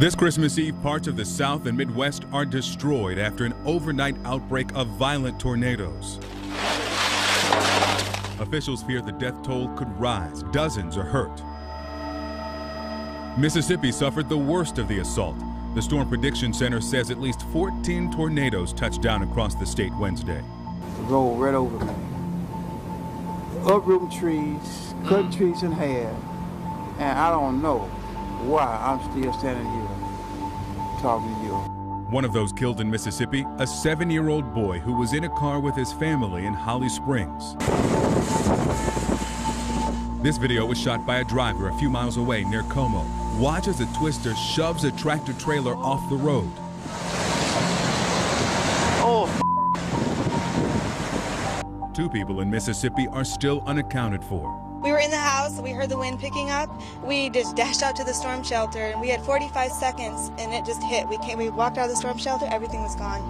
This Christmas Eve, parts of the South and Midwest are destroyed after an overnight outbreak of violent tornadoes. Officials fear the death toll could rise. Dozens are hurt. Mississippi suffered the worst of the assault. The Storm Prediction Center says at least 14 tornadoes touched down across the state Wednesday. Rolled right over me. Uprooting trees, cutting trees in half, and I don't know why I'm still standing here talking to you. One of those killed in Mississippi, a 7-year-old boy who was in a car with his family in Holly Springs. This video was shot by a driver a few miles away near Como. Watch as a twister shoves a tractor trailer off the road. Oh. 2 people in Mississippi are still unaccounted for. We were in the house, we heard the wind picking up. We just dashed out to the storm shelter, and we had 45 seconds, and it just hit. We walked out of the storm shelter, everything was gone.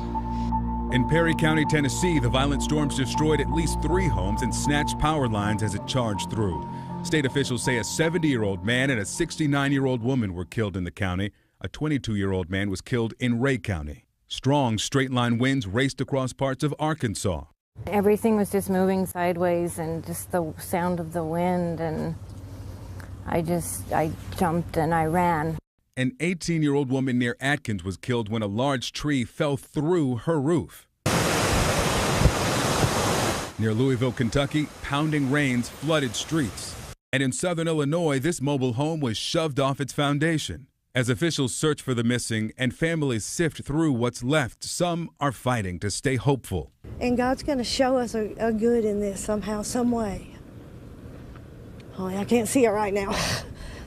In Perry County, Tennessee, the violent storms destroyed at least 3 homes and snatched power lines as it charged through. State officials say a 70-year-old man and a 69-year-old woman were killed in the county. A 22-year-old man was killed in Ray County. Strong straight-line winds raced across parts of Arkansas. Everything was just moving sideways, and just the sound of the wind, and I jumped and I ran. An 18-year-old woman near Atkins was killed when a large tree fell through her roof. Near Louisville, Kentucky, pounding rains flooded streets. And in southern Illinois, this mobile home was shoved off its foundation. As officials search for the missing and families sift through what's left, some are fighting to stay hopeful. And God's going to show us a good in this somehow, some way. Oh, I can't see it right now,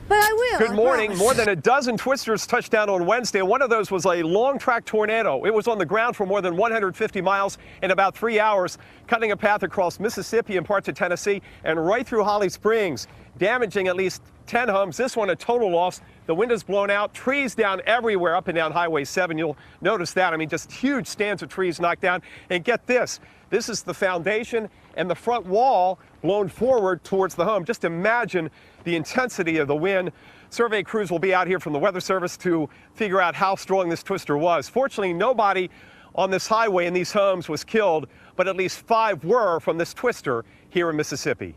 but I will. Good morning. More than a dozen twisters touched down on Wednesday. One of those was a long-track tornado. It was on the ground for more than 150 miles in about 3 hours, cutting a path across Mississippi and parts of Tennessee and right through Holly Springs, damaging at least 10 homes. This one a total loss. The wind has blown out, trees down everywhere up and down Highway 7. You'll notice that. I mean, just huge stands of trees knocked down. And get this, this is the foundation and the front wall blown forward towards the home. Just imagine the intensity of the wind. Survey crews will be out here from the Weather Service to figure out how strong this twister was. Fortunately, nobody on this highway in these homes was killed, but at least 5 were from this twister here in Mississippi.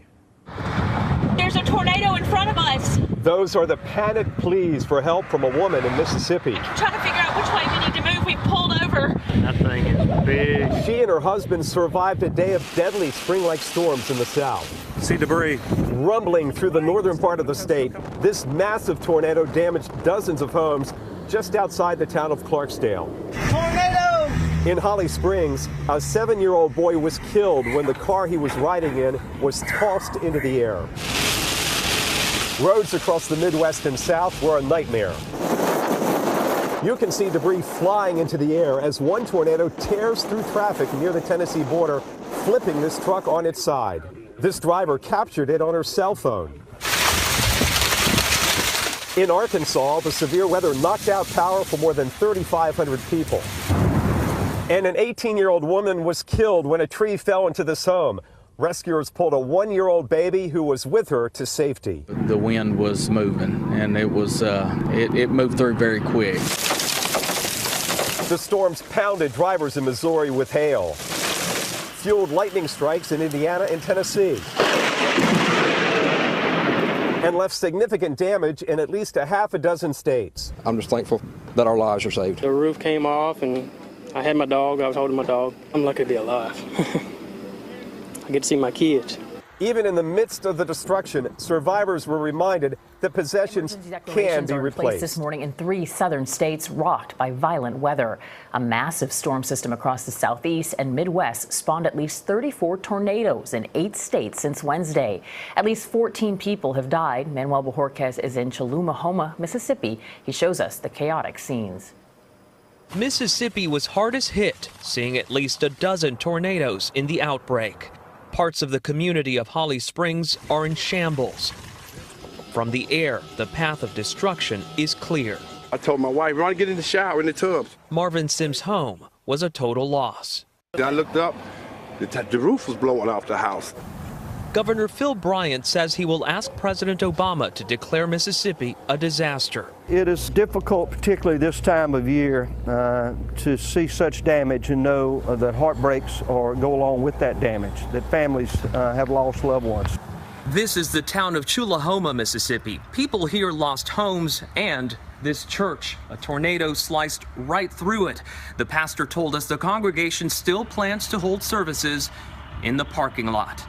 There's a tornado in front of us. Those are the panicked pleas for help from a woman in Mississippi. Trying to figure out which way we need to move. We pulled over. That thing is big. She and her husband survived a day of deadly spring-like storms in the south. See debris rumbling through the northern part of the state. This massive tornado damaged dozens of homes just outside the town of Clarksdale. Tornado! In Holly Springs, a 7-year-old boy was killed when the car he was riding in was tossed into the air. Roads across the Midwest and South were a nightmare. You can see debris flying into the air as one tornado tears through traffic near the Tennessee border, flipping this truck on its side. This driver captured it on her cell phone. In Arkansas, the severe weather knocked out power for more than 3,500 people. And an 18-year-old woman was killed when a tree fell into this home. Rescuers pulled a 1-year-old baby who was with her to safety. The wind was moving, and it moved through very quick. The storms pounded drivers in Missouri with hail, fueled lightning strikes in Indiana and Tennessee, and left significant damage in at least a half a dozen states. I'm just thankful that our lives are saved. The roof came off, and I had my dog. I was holding my dog. I'm lucky to be alive. I get to see my kids. Even in the midst of the destruction, survivors were reminded that possessions can be replaced. This morning in 3 southern states rocked by violent weather. A massive storm system across the southeast and Midwest spawned at least 34 tornadoes in 8 states since Wednesday. At least 14 people have died. Manuel Bojorquez is in Choluma, Mississippi. He shows us the chaotic scenes. Mississippi was hardest hit, seeing at least a dozen tornadoes in the outbreak. Parts of the community of Holly Springs are in shambles. From the air, the path of destruction is clear. I told my wife, run, get in the shower in the tubs. Marvin Sims' home was a total loss. I looked up, the roof was blowing off the house. Governor Phil Bryant says he will ask President Obama to declare Mississippi a disaster. It is difficult, particularly this time of year, to see such damage and know that heartbreaks go along with that damage, that families have lost loved ones. This is the town of Tullahoma, Mississippi. People here lost homes and this church. A tornado sliced right through it. The pastor told us the congregation still plans to hold services in the parking lot.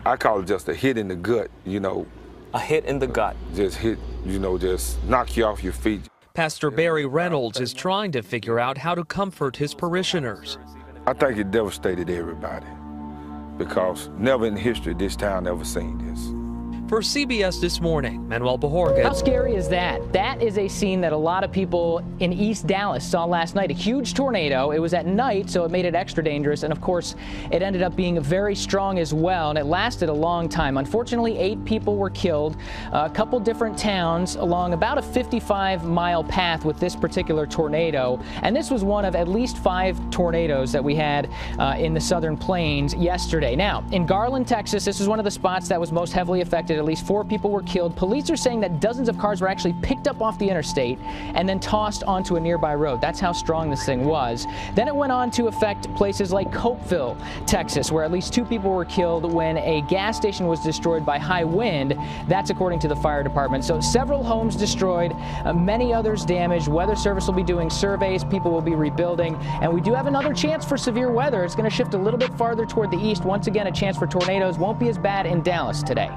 I call it just a hit in the gut, you know. A hit in the gut. Just hit, you know, just knock you off your feet. Pastor Barry Reynolds is trying to figure out how to comfort his parishioners. I think it devastated everybody because never in history this town ever seen this. For CBS This Morning, Manuel Bajorga. How scary is that? That is a scene that a lot of people in East Dallas saw last night. A huge tornado. It was at night, so it made it extra dangerous. And of course, it ended up being very strong as well, and it lasted a long time. Unfortunately, 8 people were killed. A couple different towns along about a 55-mile path with this particular tornado. And this was one of at least 5 tornadoes that we had in the southern plains yesterday. Now, in Garland, Texas, this is one of the spots that was most heavily affected. At least 4 people were killed. Police are saying that dozens of cars were actually picked up off the interstate and then tossed onto a nearby road. That's how strong this thing was. Then it went on to affect places like Copeville, Texas, where at least 2 people were killed when a gas station was destroyed by high wind. That's according to the fire department. So several homes destroyed, many others damaged. Weather Service will be doing surveys. People will be rebuilding. And we do have another chance for severe weather. It's going to shift a little bit farther toward the east. Once again, a chance for tornadoes. Won't be as bad in Dallas today.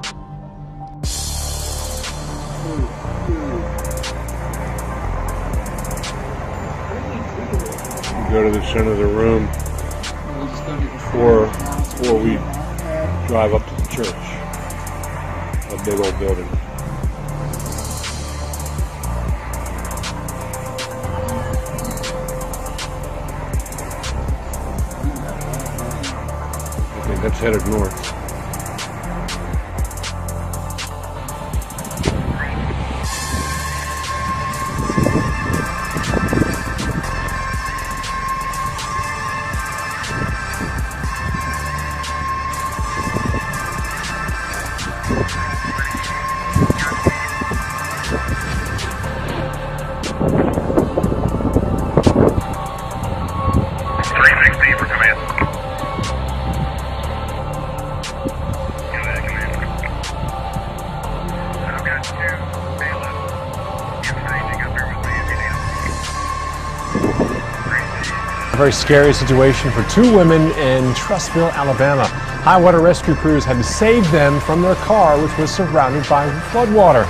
Go to the center of the room before we drive up to the church, a big old building. I think that's headed north. Very scary situation for 2 women in Trussville, Alabama. High water rescue crews had to save them from their car, which was surrounded by floodwater.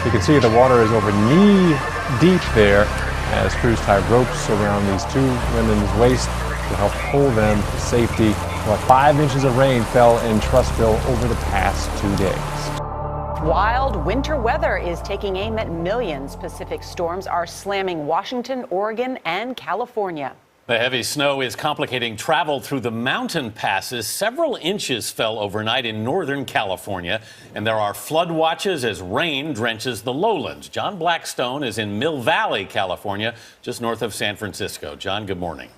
You can see the water is over knee deep there as crews tie ropes around these 2 women's waists to help pull them to safety. About 5 inches of rain fell in Trussville over the past 2 days. Wild winter weather is taking aim at millions. Pacific storms are slamming Washington, Oregon, and California. The heavy snow is complicating travel through the mountain passes. Several inches fell overnight in Northern California, and there are flood watches as rain drenches the lowlands. John Blackstone is in Mill Valley, California, just north of San Francisco. John, good morning.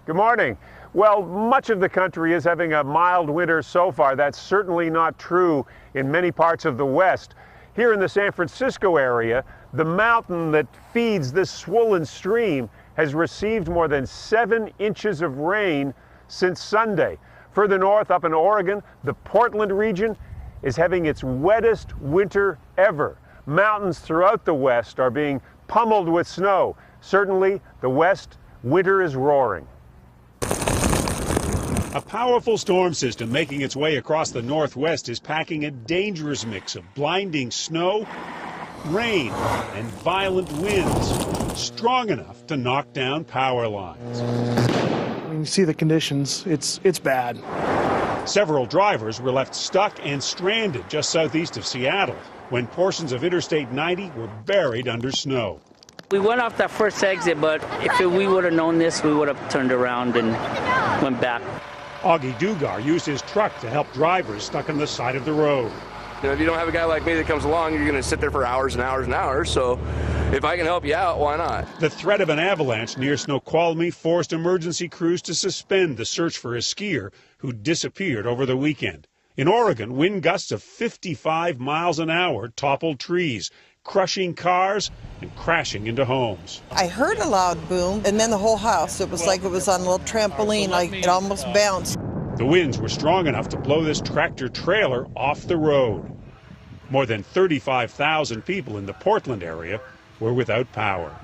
Good morning. Well, much of the country is having a mild winter so far. That's certainly not true in many parts of the West. Here in the San Francisco area, the mountain that feeds this swollen stream has received more than 7 inches of rain since Sunday. Further north, up in Oregon, the Portland region is having its wettest winter ever. Mountains throughout the West are being pummeled with snow. Certainly, the West, winter is roaring. A powerful storm system making its way across the Northwest is packing a dangerous mix of blinding snow, rain, and violent winds, strong enough to knock down power lines. When you see the conditions, it's bad. Several drivers were left stuck and stranded just southeast of Seattle when portions of Interstate 90 were buried under snow. We went off that first exit, but if we would have known this, we would have turned around and went back. Augie Dugar used his truck to help drivers stuck on the side of the road. You know, if you don't have a guy like me that comes along, you're going to sit there for hours and hours and hours. So if I can help you out, why not? The threat of an avalanche near Snoqualmie forced emergency crews to suspend the search for a skier who disappeared over the weekend. In Oregon, wind gusts of 55 miles an hour toppled trees, crushing cars and crashing into homes. I heard a loud boom, and then the whole house, it was like it was on a little trampoline, like it almost bounced. The winds were strong enough to blow this tractor trailer off the road. More than 35,000 people in the Portland area were without power.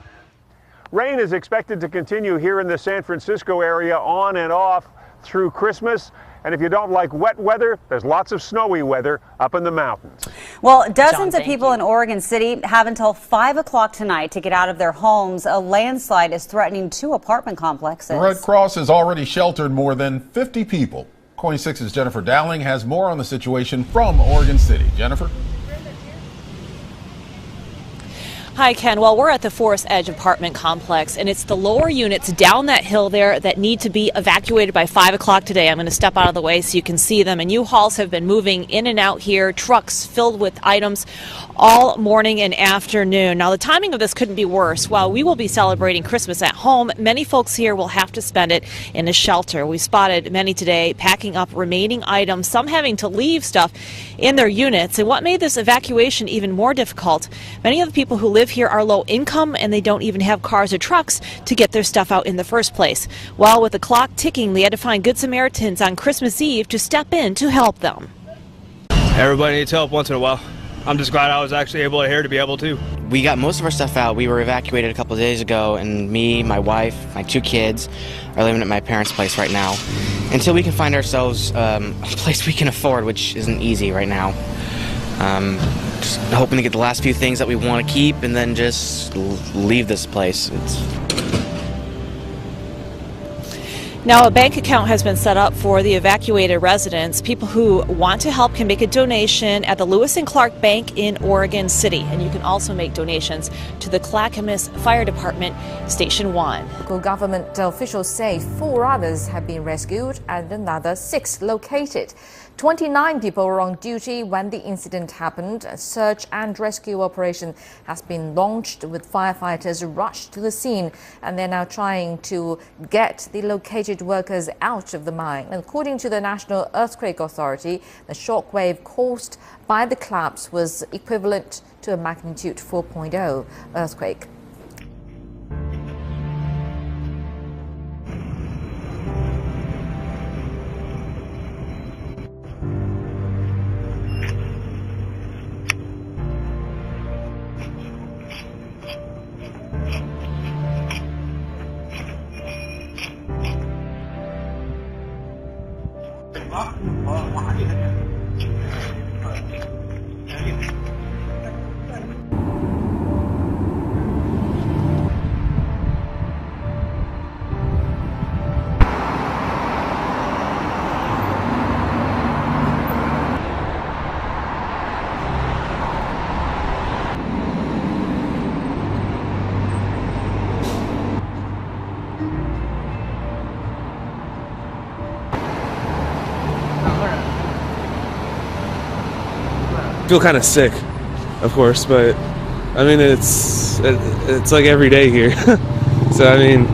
Rain is expected to continue here in the San Francisco area on and off through Christmas. And if you don't like wet weather, there's lots of snowy weather up in the mountains. Well, dozens of people in Oregon City have until 5 o'clock tonight to get out of their homes. A landslide is threatening 2 apartment complexes. The Red Cross has already sheltered more than 50 people. KOIN 6's Jennifer Dowling has more on the situation from Oregon City. Jennifer? Hi, Ken. Well, we're at the Forest Edge apartment complex, and it's the lower units down that hill there that need to be evacuated by 5 o'clock today. I'm going to step out of the way so you can see them. And U-Hauls have been moving in and out here, trucks filled with items all morning and afternoon. Now, the timing of this couldn't be worse. While we will be celebrating Christmas at home, many folks here will have to spend it in a shelter. We spotted many today packing up remaining items, some having to leave stuff in their units. And what made this evacuation even more difficult, many of the people who live here are low income and they don't even have cars or trucks to get their stuff out in the first place. Well, with the clock ticking, they had to find Good Samaritans on Christmas Eve to step in to help them. Everybody needs help once in a while. I'm just glad I was actually able to be able to. We got most of our stuff out. We were evacuated a couple of days ago, and me, my wife, my 2 kids are living at my parents' place right now until we can find ourselves a place we can afford, which isn't easy right now. Just hoping to get the last few things that we want to keep and then just leave this place. Now, a bank account has been set up for the evacuated residents. People who want to help can make a donation at the Lewis and Clark Bank in Oregon City. And you can also make donations to the Clackamas Fire Department, Station 1. Local government officials say 4 others have been rescued and another 6 located. 29 people were on duty when the incident happened. A search and rescue operation has been launched with firefighters rushed to the scene, and they're now trying to get the located workers out of the mine. According to the National Earthquake Authority, the shockwave caused by the collapse was equivalent to a magnitude 4.0 earthquake. Feel kind of sick, of course, but I mean it's like every day here. So I mean,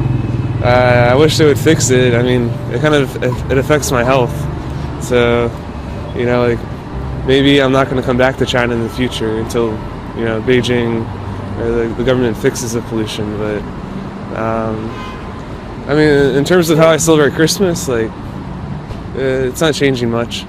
I wish they would fix it. I mean, it affects my health. So, you know, like maybe I'm not going to come back to China in the future until, you know, Beijing or the government fixes the pollution. But I mean, in terms of how I celebrate Christmas, like it's not changing much.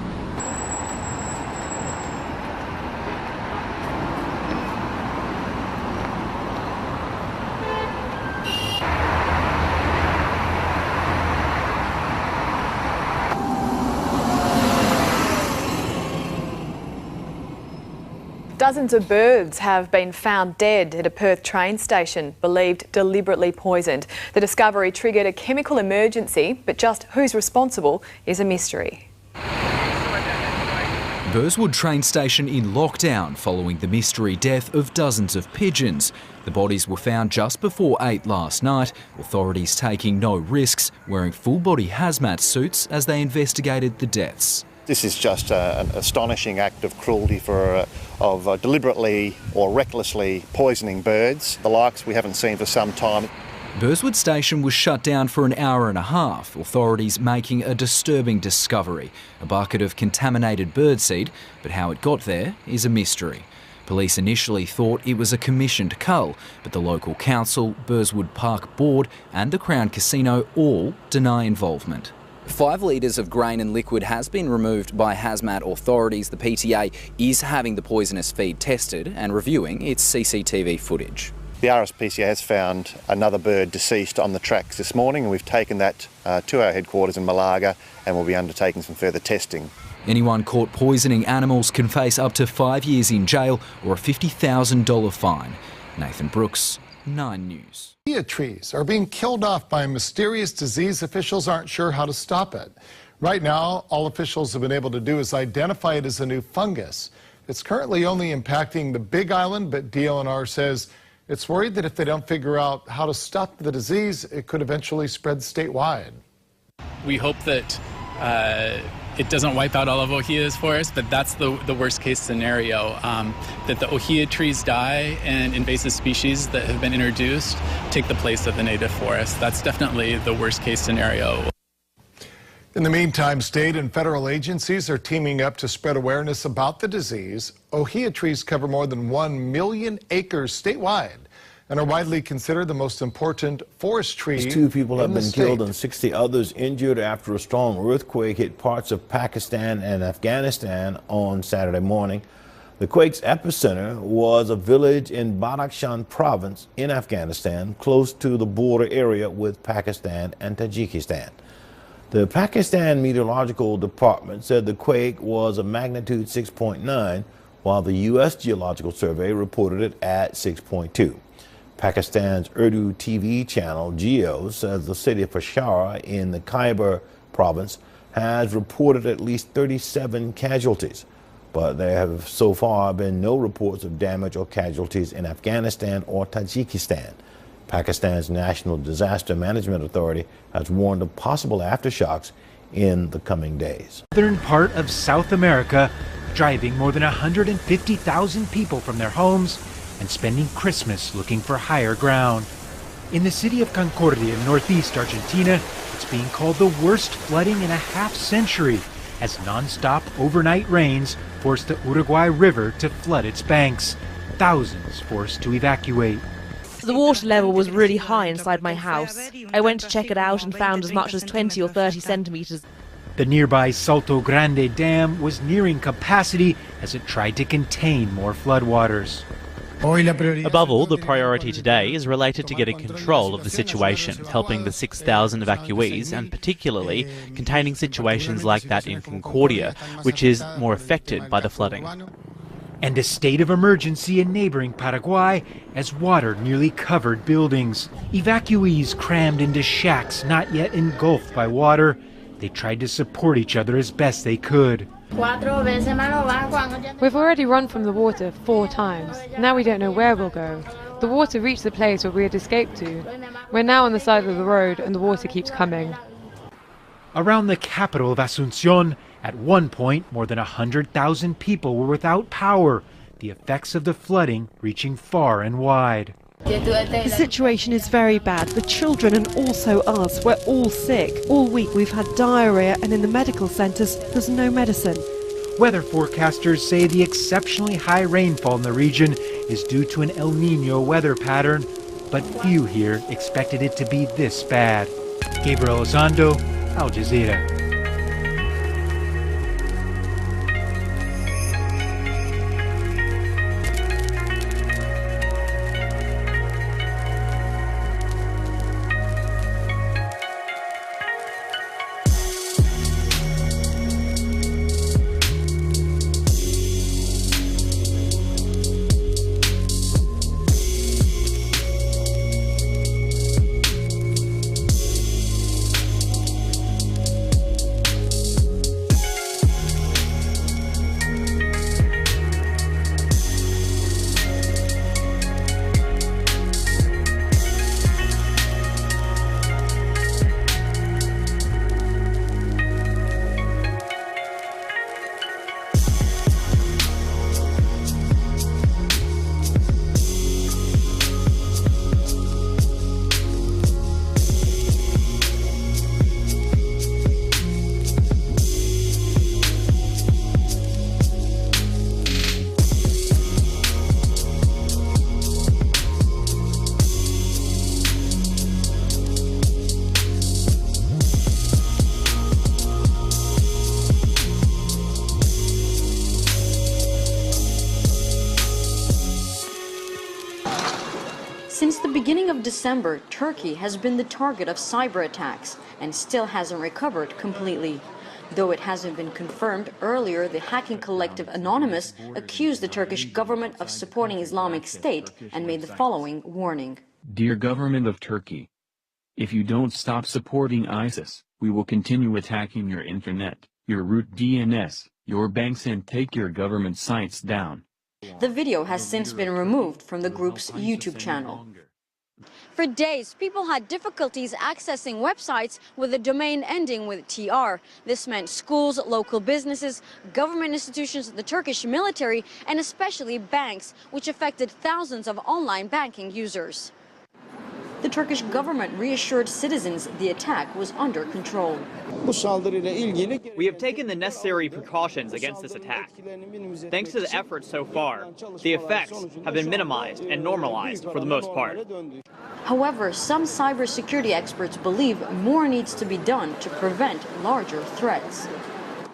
Dozens of birds have been found dead at a Perth train station, believed deliberately poisoned. The discovery triggered a chemical emergency, but just who's responsible is a mystery. Burswood train station in lockdown following the mystery death of dozens of pigeons. The bodies were found just before 8 last night, authorities taking no risks, wearing full-body hazmat suits as they investigated the deaths. This is just an astonishing act of cruelty of deliberately or recklessly poisoning birds, the likes we haven't seen for some time. Burswood Station was shut down for an hour and a half, authorities making a disturbing discovery, a bucket of contaminated birdseed, but how it got there is a mystery. Police initially thought it was a commissioned cull, but the local council, Burswood Park Board and the Crown Casino all deny involvement. 5 litres of grain and liquid has been removed by hazmat authorities. The PTA is having the poisonous feed tested and reviewing its CCTV footage. The RSPCA has found another bird deceased on the tracks this morning, and we've taken that to our headquarters in Malaga and we'll be undertaking some further testing. Anyone caught poisoning animals can face up to 5 years in jail or a $50,000 fine. Nathan Brooks, 9 News. Ohia trees are being killed off by a mysterious disease. Officials aren't sure how to stop it. Right now, all officials have been able to do is identify it as a new fungus. It's currently only impacting the Big Island, but DLNR says it's worried that if they don't figure out how to stop the disease, it could eventually spread statewide. We hope that it doesn't wipe out all of Ohia's forest, but that's the worst case scenario, that the Ohia trees die and invasive species that have been introduced take the place of the native forest. That's definitely the worst case scenario. In the meantime, state and federal agencies are teaming up to spread awareness about the disease. Ohia trees cover more than 1 million acres statewide and are widely considered the most important forest tree. 2 people have been killed and 60 others injured after a strong earthquake hit parts of Pakistan and Afghanistan on Saturday morning. The quake's epicenter was a village in Badakhshan province in Afghanistan, close to the border area with Pakistan and Tajikistan. The Pakistan Meteorological Department said the quake was a magnitude 6.9, while the U.S. Geological Survey reported it at 6.2. Pakistan's Urdu TV channel Geo says the city of Peshawar in the Khyber province has reported at least 37 casualties, but there have so far been no reports of damage or casualties in Afghanistan or Tajikistan. Pakistan's National Disaster Management Authority has warned of possible aftershocks in the coming days. Southern part of South America, driving more than 150,000 people from their homes and spending Christmas looking for higher ground. In the city of Concordia in northeast Argentina, it's being called the worst flooding in a half-century as non-stop overnight rains forced the Uruguay River to flood its banks. Thousands forced to evacuate. The water level was really high inside my house. I went to check it out and found as much as 20 or 30 centimeters. The nearby Salto Grande Dam was nearing capacity as it tried to contain more floodwaters. Above all, the priority today is related to getting control of the situation, helping the 6,000 evacuees and particularly containing situations like that in Concordia, which is more affected by the flooding. And a state of emergency in neighboring Paraguay as water nearly covered buildings. Evacuees crammed into shacks not yet engulfed by water. They tried to support each other as best they could. We've already run from the water 4 times. Now we don't know where we'll go. The water reached the place where we had escaped to. We're now on the side of the road and the water keeps coming. Around the capital of Asunción, at one point, more than 100,000 people were without power, the effects of the flooding reaching far and wide. The situation is very bad. The children and also us, we're all sick. All week we've had diarrhea and in the medical centres there's no medicine. Weather forecasters say the exceptionally high rainfall in the region is due to an El Niño weather pattern, but few here expected it to be this bad. Gabriel Elizondo, Al Jazeera. Since the beginning of December, Turkey has been the target of cyber attacks and still hasn't recovered completely. Though it hasn't been confirmed, earlier the hacking collective Anonymous accused the Turkish government of supporting Islamic State and made the following warning. Dear government of Turkey, if you don't stop supporting ISIS, we will continue attacking your internet, your root DNS, your banks, and take your government sites down. The video has since been removed from the group's YouTube channel. For days, people had difficulties accessing websites with a domain ending with TR. This meant schools, local businesses, government institutions, the Turkish military, and especially banks, which affected thousands of online banking users. The Turkish government reassured citizens the attack was under control. We have taken the necessary precautions against this attack. Thanks to the efforts so far, the effects have been minimized and normalized for the most part. However, some cybersecurity experts believe more needs to be done to prevent larger threats.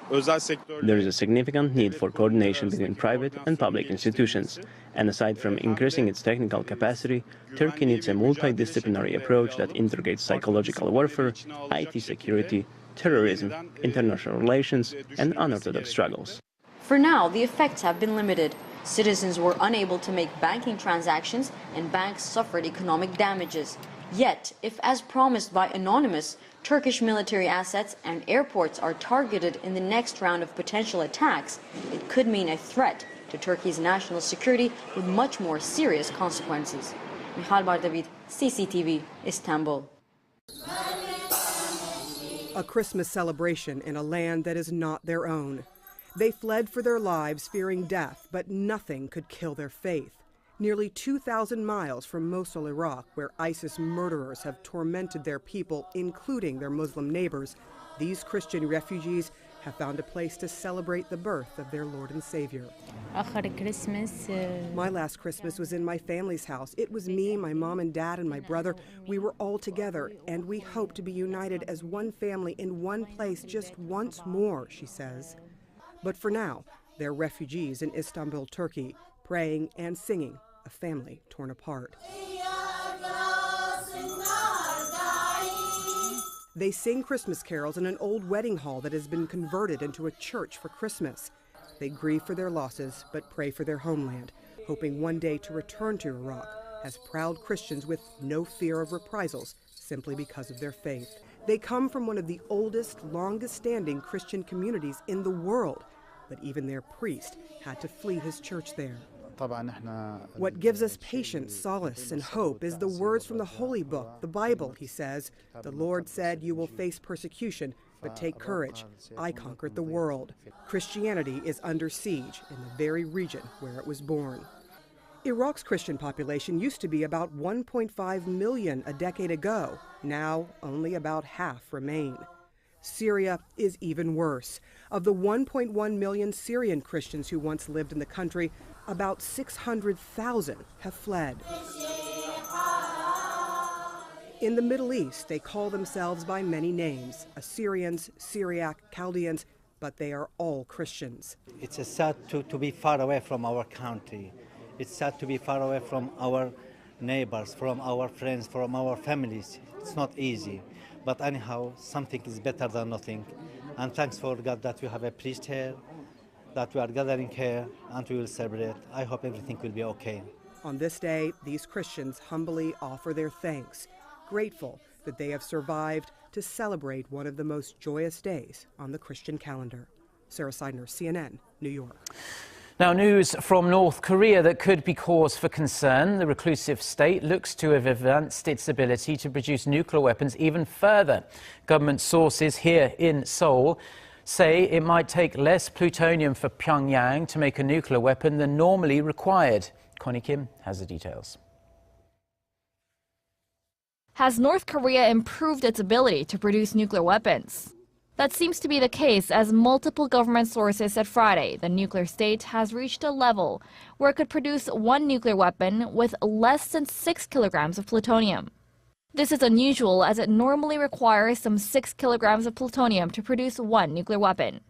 There is a significant need for coordination between private and public institutions, and aside from increasing its technical capacity, Turkey needs a multidisciplinary approach that integrates psychological warfare, IT security, terrorism, international relations, and unorthodox struggles. For now, the effects have been limited. Citizens were unable to make banking transactions and banks suffered economic damages. Yet, if as promised by Anonymous, Turkish military assets and airports are targeted in the next round of potential attacks, it could mean a threat to Turkey's national security with much more serious consequences. Mihal Bardavid, CCTV, Istanbul. A Christmas celebration in a land that is not their own. They fled for their lives, fearing death, but nothing could kill their faith. Nearly 2,000 miles from Mosul, Iraq, where ISIS murderers have tormented their people, including their Muslim neighbors, these Christian refugees have found a place to celebrate the birth of their Lord and Savior. My last Christmas was in my family's house. It was me, my mom and dad, and my brother. We were all together, and we hope to be united as one family in one place just once more, she says. But for now, they're refugees in Istanbul, Turkey, praying and singing, a family torn apart. They sing Christmas carols in an old wedding hall that has been converted into a church for Christmas. They grieve for their losses, but pray for their homeland, hoping one day to return to Iraq as proud Christians with no fear of reprisals simply because of their faith. They come from one of the oldest, longest-standing Christian communities in the world, but even their priest had to flee his church there. What gives us patience, solace, and hope is the words from the Holy Book, the Bible, he says. The Lord said, "You will face persecution, but take courage. I conquered the world." Christianity is under siege in the very region where it was born. Iraq's Christian population used to be about 1.5 million a decade ago. Now, only about half remain. Syria is even worse. Of the 1.1 million Syrian Christians who once lived in the country, about 600,000 have fled. In the Middle East, they call themselves by many names: Assyrians, Syriac, Chaldeans, but they are all Christians. It's sad to be far away from our country. It's sad to be far away from our neighbors, from our friends, from our families. It's not easy. But anyhow, something is better than nothing. And thanks for God that we have a priest here, that we are gathering here, and we will celebrate. I hope everything will be okay. On this day, these Christians humbly offer their thanks, grateful that they have survived to celebrate one of the most joyous days on the Christian calendar. Sarah Seidner, CNN, New York. Now, news from North Korea that could be cause for concern. The reclusive state looks to have advanced its ability to produce nuclear weapons even further. Government sources here in Seoul say it might take less plutonium for Pyongyang to make a nuclear weapon than normally required. Connie Kim has the details. Has North Korea improved its ability to produce nuclear weapons? That seems to be the case, as multiple government sources said Friday the nuclear state has reached a level where it could produce one nuclear weapon with less than 6 kilograms of plutonium. This is unusual, as it normally requires some 6 kilograms of plutonium to produce one nuclear weapon.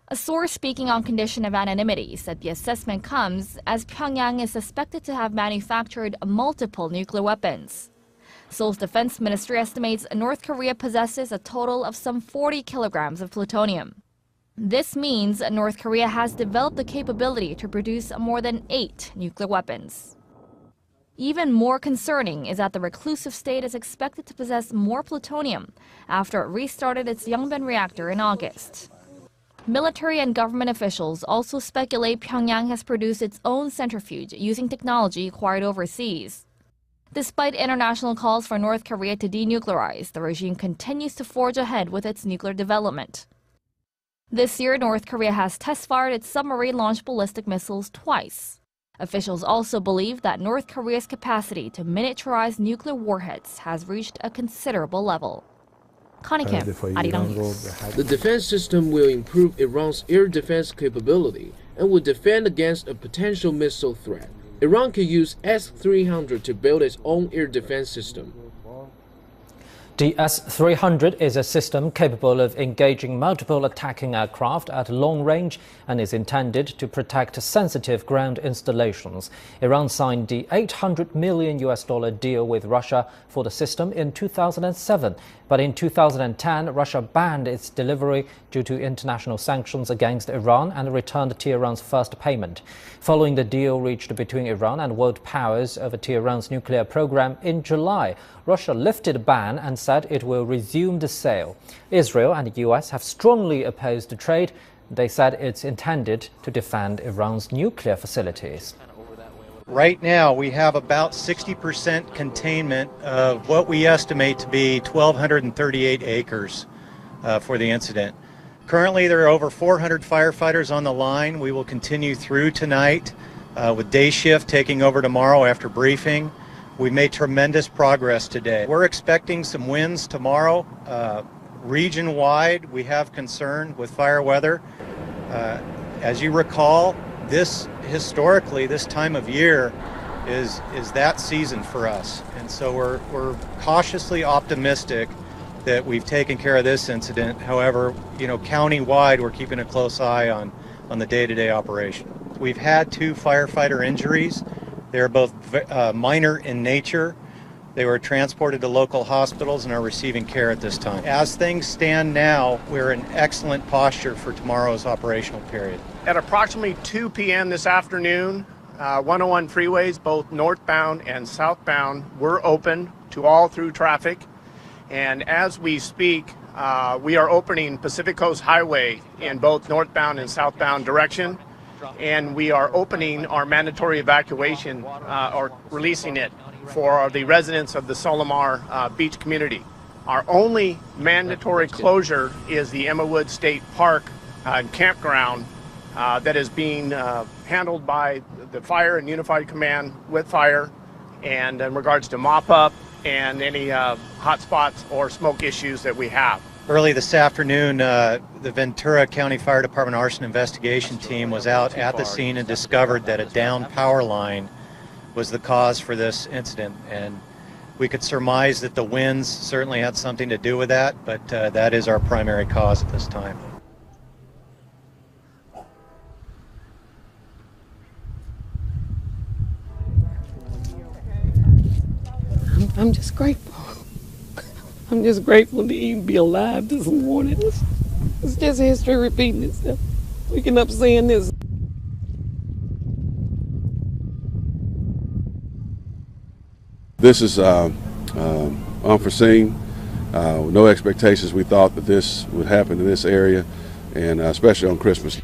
A source speaking on condition of anonymity said the assessment comes as Pyongyang is suspected to have manufactured multiple nuclear weapons. Seoul's defense ministry estimates North Korea possesses a total of some 40 kilograms of plutonium. This means North Korea has developed the capability to produce more than 8 nuclear weapons. Even more concerning is that the reclusive state is expected to possess more plutonium after it restarted its Yongbyon reactor in August. Military and government officials also speculate Pyongyang has produced its own centrifuge using technology acquired overseas. Despite international calls for North Korea to denuclearize, the regime continues to forge ahead with its nuclear development. This year, North Korea has test-fired its submarine-launched ballistic missiles twice. Officials also believe that North Korea's capacity to miniaturize nuclear warheads has reached a considerable level. Connie Kim, Arirang News. The defense system will improve Iran's air defense capability and will defend against a potential missile threat. Iran could use S-300 to build its own air defense system. The S-300 is a system capable of engaging multiple attacking aircraft at long range and is intended to protect sensitive ground installations. Iran signed the $800 million deal with Russia for the system in 2007. But in 2010, Russia banned its delivery due to international sanctions against Iran and returned Tehran's first payment. Following the deal reached between Iran and world powers over Tehran's nuclear program in July, Russia lifted a ban and said it will resume the sale. Israel and the US have strongly opposed the trade. They said it's intended to defend Iran's nuclear facilities. Right now, we have about 60% containment of what we estimate to be 1,238 acres for the incident. Currently, there are over 400 firefighters on the line. We will continue through tonight with day shift taking over tomorrow after briefing. We've made tremendous progress today. We're expecting some winds tomorrow. Region-wide, we have concern with fire weather. As you recall, historically, this time of year is that season for us. And so we're cautiously optimistic that we've taken care of this incident. However, county-wide, we're keeping a close eye on the day-to-day operation. We've had 2 firefighter injuries. They're both minor in nature. They were transported to local hospitals and are receiving care at this time. As things stand now, we're in excellent posture for tomorrow's operational period. At approximately 2 p.m. this afternoon, 101 freeways, both northbound and southbound, were open to all through traffic. And as we speak, we are opening Pacific Coast Highway in both northbound and southbound direction. And we are opening our mandatory evacuation, or releasing it, for the residents of the Solomar Beach community. Our only mandatory closure is the Emma Wood State Park campground that is being handled by the Fire and Unified Command with fire, and in regards to mop-up and any hot spots or smoke issues that we have. Early this afternoon, the Ventura County Fire Department arson investigation team was out at the scene and discovered that a downed power line was the cause for this incident. And we could surmise that the winds certainly had something to do with that, but that is our primary cause at this time. I'm just grateful. I'm just grateful to even be alive this morning. It's just history repeating itself. Waking up saying this. This is unforeseen. No expectations. We thought that this would happen in this area, and especially on Christmas.